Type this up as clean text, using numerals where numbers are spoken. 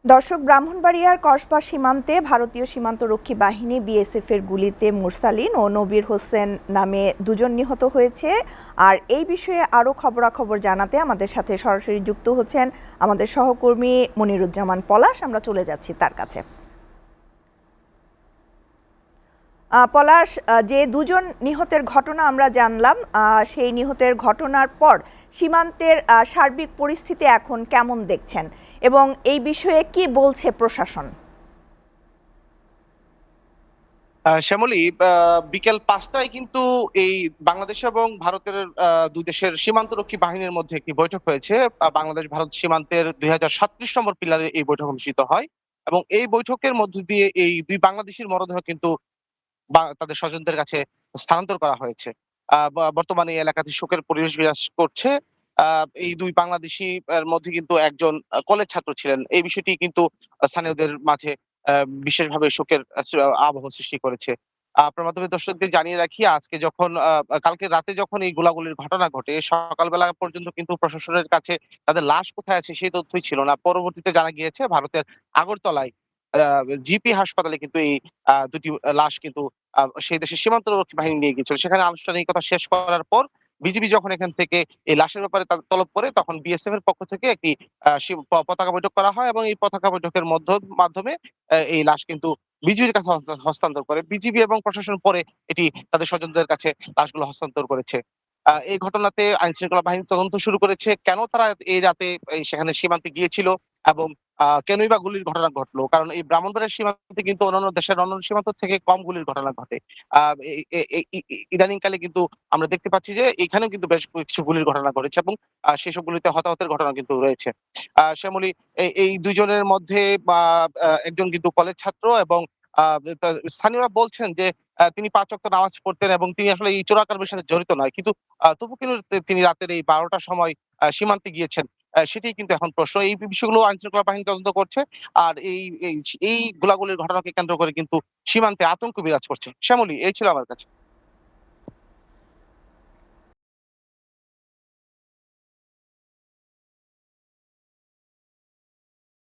দর্শক, ব্রাহ্মণবাড়িয়ার কসবা সীমান্তে ভারতীয় সীমান্তরক্ষী বাহিনী বিএসএফ এর গুলিতে মুরসালিন ও নবীর হোসেন নামে দুজন নিহত হয়েছে। আর এই বিষয়ে আরও খবরাখবর জানাতে আমাদের সাথে সরাসরি যুক্ত হচ্ছেন আমাদের সহকর্মী মনিরুজ্জামান পলাশ। আমরা চলে যাচ্ছি তার কাছে। পলাশ, যে দুজন নিহতের ঘটনা আমরা জানলাম, সেই নিহতের ঘটনার পর সীমান্তের সার্বিক পরিস্থিতি এখন কেমন দেখছেন এবং এই বিষয়ে কি বলছে প্রশাসন? শ্যামলী, বিকেল 5টায় কিন্তু এই বাংলাদেশ এবং ভারতের দুই দেশের সীমান্তরক্ষী বাহিনীর মধ্যে একটি বৈঠক হয়েছে। বাংলাদেশ ভারত সীমান্তের 2037 নম্বর পিলারে এই বৈঠক অনুষ্ঠিত হয় এবং এই বৈঠকের মধ্য দিয়ে এই দুই বাংলাদেশির মরদেহ কিন্তু তাদের স্বজনদের কাছে স্থানান্তর করা হয়েছে। বর্তমানে এই এলাকাতে শোকের পরিবেশ বিরাজ করছে। এই দুই বাংলাদেশি এর মধ্যে কিন্তু একজন কলেজ ছাত্র ছিলেন। এই বিষয়টি কিন্তু স্থানীয়দের মাঝে বিশেষভাবে শোকের আবহ সৃষ্টি করেছে। আপনার মাধ্যমে দর্শকদের জানিয়ে রাখি, আজকে যখন কালকে রাতে যখন এই গোলাগুলির ঘটনা ঘটে, সকালবেলা পর্যন্ত কিন্তু প্রশাসনের কাছে তাদের লাশ কোথায় আছে সেই তথ্যই ছিল না। পরবর্তীতে জানা গিয়েছে ভারতের আগরতলায় আ জিপি হাসপাতালে কিন্তু এই দুটি লাশ কিন্তু সেই দেশের সীমান্তরক্ষী বাহিনী নিয়ে গিয়েছিল। সেখানে আনুষ্ঠানিকতা শেষ করার পর বিজিবি যখন এখান থেকে এই লাশের ব্যাপারে তলব করে, তখন বিএসএফ এর পক্ষ থেকে একটি আ সি প পতাকা বৈঠক করা হয় এবং এই পতাকা বৈঠকের মাধ্যমে এই লাশ কিন্তু বিজিবির কাছে হস্তান্তর করে। বিজিবি এবং প্রশাসন পরে এটি তাদের স্বজনদের কাছে লাশগুলো হস্তান্তর করেছে। এই ঘটনাতে আইনশৃঙ্খলা বাহিনী তদন্ত শুরু করেছে। কেন তারা এই রাতে সেখানে সীমান্তে গিয়েছিল এবং কেনই বা গুলির ঘটনা ঘটলো? কারণ এই ব্রাহ্মণবাড়িয়ার সীমান্তে কিন্তু অন্যান্য দেশের অন্যান্য সীমান্ত থেকে কম গুলির ঘটনা ঘটে। আ এ এ এ ই ই ইদানিংকালে কিন্তু আমরা দেখতে পাচ্ছি যে এখানেও কিন্তু বেশ কিছু গুলির ঘটনা ঘটেছে এবং সেসব গুলিতে হতাহতের ঘটনা কিন্তু রয়েছে। শ্যামলী, এই ২ জনের মধ্যে বা একজন কিন্তু কলেজ ছাত্র এবং আ তা স্থানীয়রা বলছেন যে তিনি ৫ ওয়াক্ত নামাজ পড়তেন এবং তিনি আসলে এই চোরাকারবারির সাথে জড়িত নয়। কিন্তু তবু কিন্তু তিনি রাতের এই ১২ টার সময় সীমান্তে গিয়েছেন। সেটিই কিন্তু এখন প্রশ্ন। এই বিষয়গুলো আইনশৃঙ্খলা বাহিনী তদন্ত করছে। আর এই গোলাগুলির ঘটনাকে কেন্দ্র করে কিন্তু সীমান্তে আতঙ্ক বিরাজ করছে। শ্যামলী, এই ছিল আমার কাছে।